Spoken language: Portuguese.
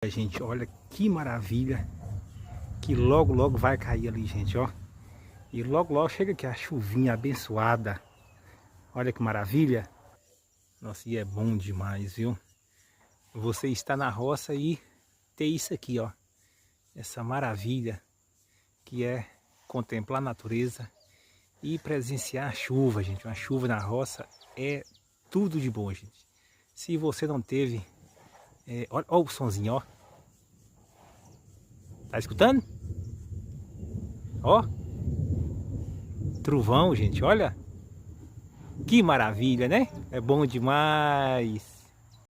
Gente, olha que maravilha, que logo logo vai cair ali, gente, ó. E logo logo chega aqui a chuvinha abençoada. Olha que maravilha. Nossa, e é bom demais, viu? Você está na roça e ter isso aqui, ó. Essa maravilha que é contemplar a natureza e presenciar a chuva, gente. Uma chuva na roça é tudo de bom, gente. Se você não teve... olha o sonzinho, ó. Tá escutando? Ó. Trovão, gente, olha. Que maravilha, né? É bom demais.